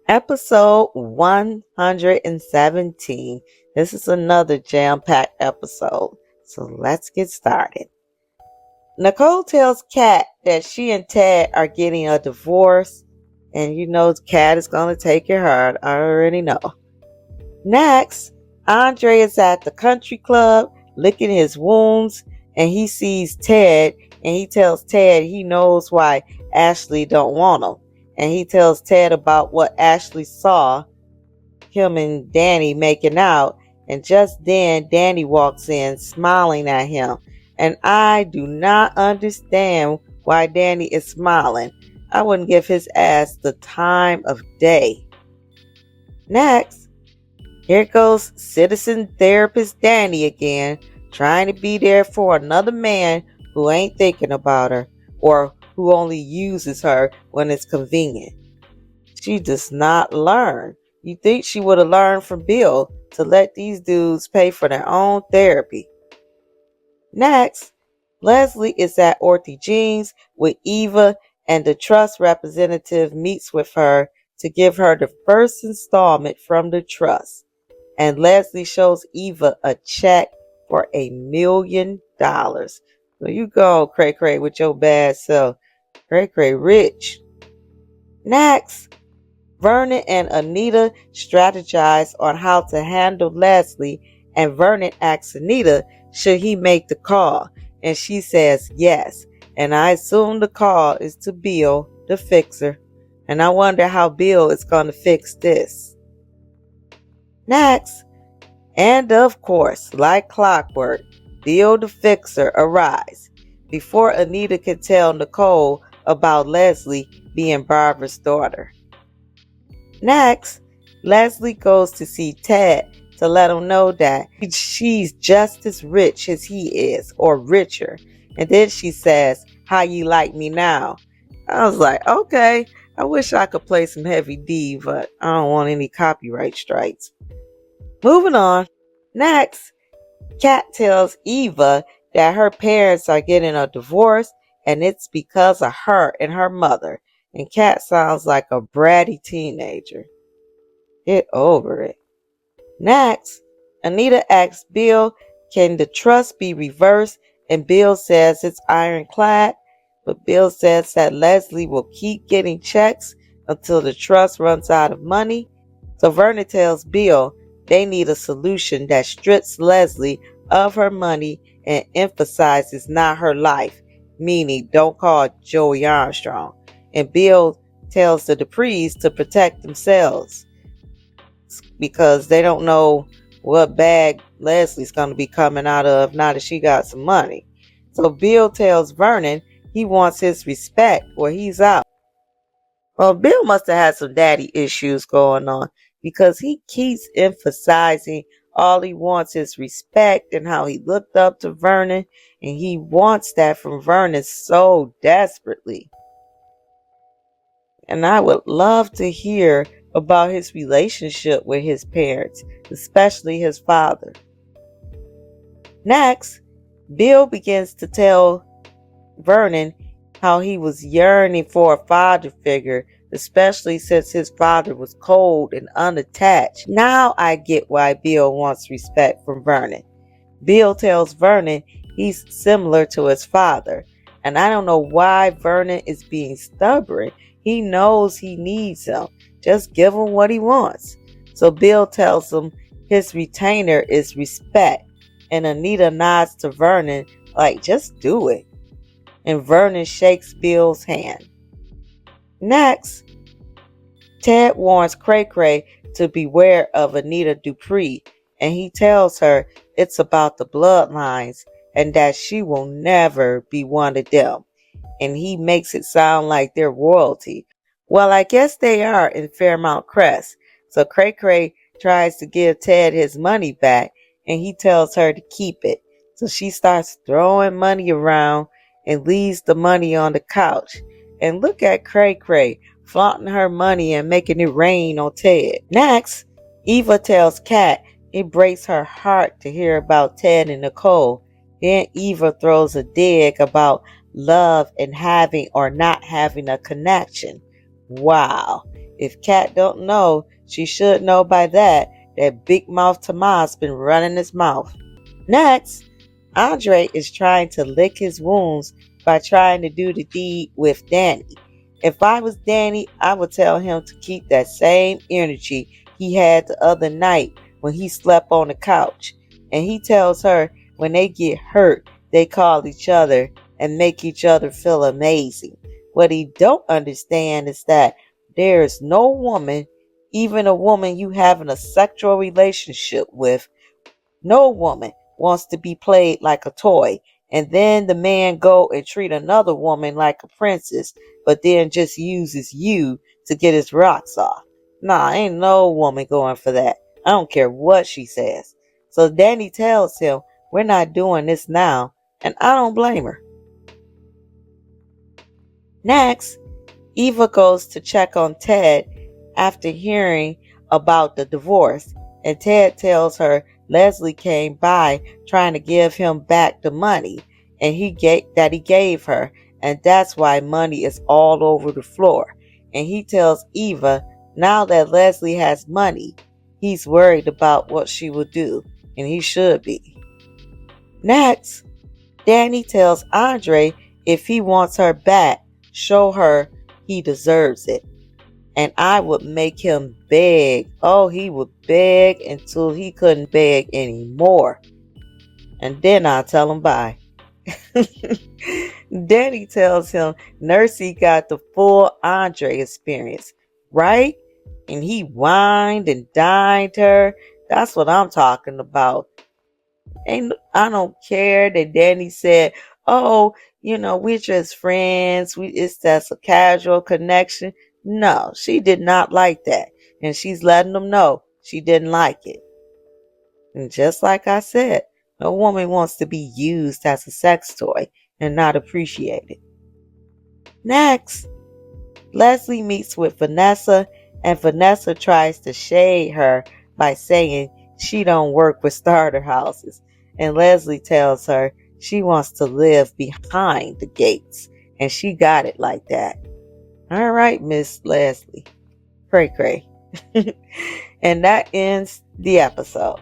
Episode 117. This is another jam-packed episode. So let's get started. Nicole tells Kat that she and Ted are getting a divorce. And you know Kat is going to take it hard. I already know. Next, Andre is at the country club licking his wounds. And he sees Ted. And he tells Ted he knows why Ashley don't want him. And he tells Ted about what Ashley saw him and Danny making out. And just then, Danny walks in smiling at him. And I do not understand why Danny is smiling. I wouldn't give his ass the time of day. Next, here goes citizen therapist Danny again, trying to be there for another man who ain't thinking about her or who only uses her when it's convenient. She does not learn. You think she would have learned from Bill to let these dudes pay for their own therapy. Next, Leslie is at Orthy Jeans with Eva, and the trust representative meets with her to give her the first installment from the trust. And Leslie shows Eva a check for $1 million. So you go, Cray Cray, with your bad self. Cray Cray rich. Next, Vernon and Anita strategize on how to handle Leslie, and Vernon asks Anita should he make the call, and she says yes. And I assume the call is to Bill, the fixer, and I wonder how Bill is going to fix this. Next, and of course, like clockwork, Bill the fixer arrives before Anita can tell Nicole about Leslie being Barbara's daughter. Next, Leslie goes to see Ted to let him know that she's just as rich as he is, or richer. And then she says, "How you like me now?" I was like, okay, I wish I could play some Heavy D, but I don't want any copyright strikes. Moving on. Next, Kat tells Eva that her parents are getting a divorce and it's because of her and her mother. And Kat sounds like a bratty teenager. Get over it. Next, Anita asks Bill, can the trust be reversed? And Bill says it's ironclad. But Bill says that Leslie will keep getting checks until the trust runs out of money. So Vernon tells Bill they need a solution that strips Leslie of her money and emphasizes not her life, meaning don't call Joey Armstrong. And Bill tells the Duprees to protect themselves because they don't know what bag Leslie's going to be coming out of now that she got some money. So Bill tells Vernon he wants his respect or he's out. Well, Bill must have had some daddy issues going on because he keeps emphasizing all he wants is respect and how he looked up to Vernon, and he wants that from Vernon so desperately. And I would love to hear about his relationship with his parents, especially his father. Next, Bill begins to tell Vernon how he was yearning for a father figure, especially since his father was cold and unattached. Now I get why Bill wants respect from Vernon. Bill tells Vernon he's similar to his father, and I don't know why Vernon is being stubborn. He knows he needs him. Just give him what he wants. So Bill tells him his retainer is respect, and Anita nods to Vernon like, just do it. And Vernon shakes Bill's hand. Next, Ted warns Cray Cray to beware of Anita Dupree, and he tells her it's about the bloodlines and that she will never be one of them. And he makes it sound like they're royalty. Well, I guess they are in Fairmount Crest. So Cray Cray tries to give Ted his money back, and he tells her to keep it. So she starts throwing money around and leaves the money on the couch. And look at Cray Cray flaunting her money and making it rain on Ted. Next, Eva tells Kat it breaks her heart to hear about Ted and Nicole. Then Eva throws a dig about love and having or not having a connection. Wow. If Kat don't know, she should know by that big mouth Tomas been running his mouth. Next, Andre is trying to lick his wounds by trying to do the deed with Danny. If I was Danny, I would tell him to keep that same energy he had the other night when he slept on the couch. And he tells her when they get hurt, they call each other and make each other feel amazing. What he don't understand is that there is no woman, even a woman you having a sexual relationship with, no woman wants to be played like a toy. And then the man go and treat another woman like a princess, but then just uses you to get his rocks off. Nah, ain't no woman going for that. I don't care what she says. So Danny tells him, we're not doing this now, and I don't blame her. Next, Eva goes to check on Ted after hearing about the divorce, and Ted tells her Leslie came by trying to give him back the money and he gave her, and that's why money is all over the floor. And he tells Eva now that Leslie has money, he's worried about what she will do, and he should be. Next, Danny tells Andre if he wants her back, show her he deserves it. And I would make him beg. Oh, he would beg until he couldn't beg anymore. And then I'll tell him bye. Danny tells him Nursey got the full Andre experience, right? And he wined and dined her. That's what I'm talking about. And I don't care that Danny said, oh, we're just friends. It's just a casual connection. No, she did not like that. And she's letting them know she didn't like it. And just like I said, no woman wants to be used as a sex toy and not appreciated. Next, Leslie meets with Vanessa, and Vanessa tries to shade her by saying she don't work with starter houses. And Leslie tells her she wants to live behind the gates, and she got it like that. All right, Miss Leslie. Cray cray. And that ends the episode.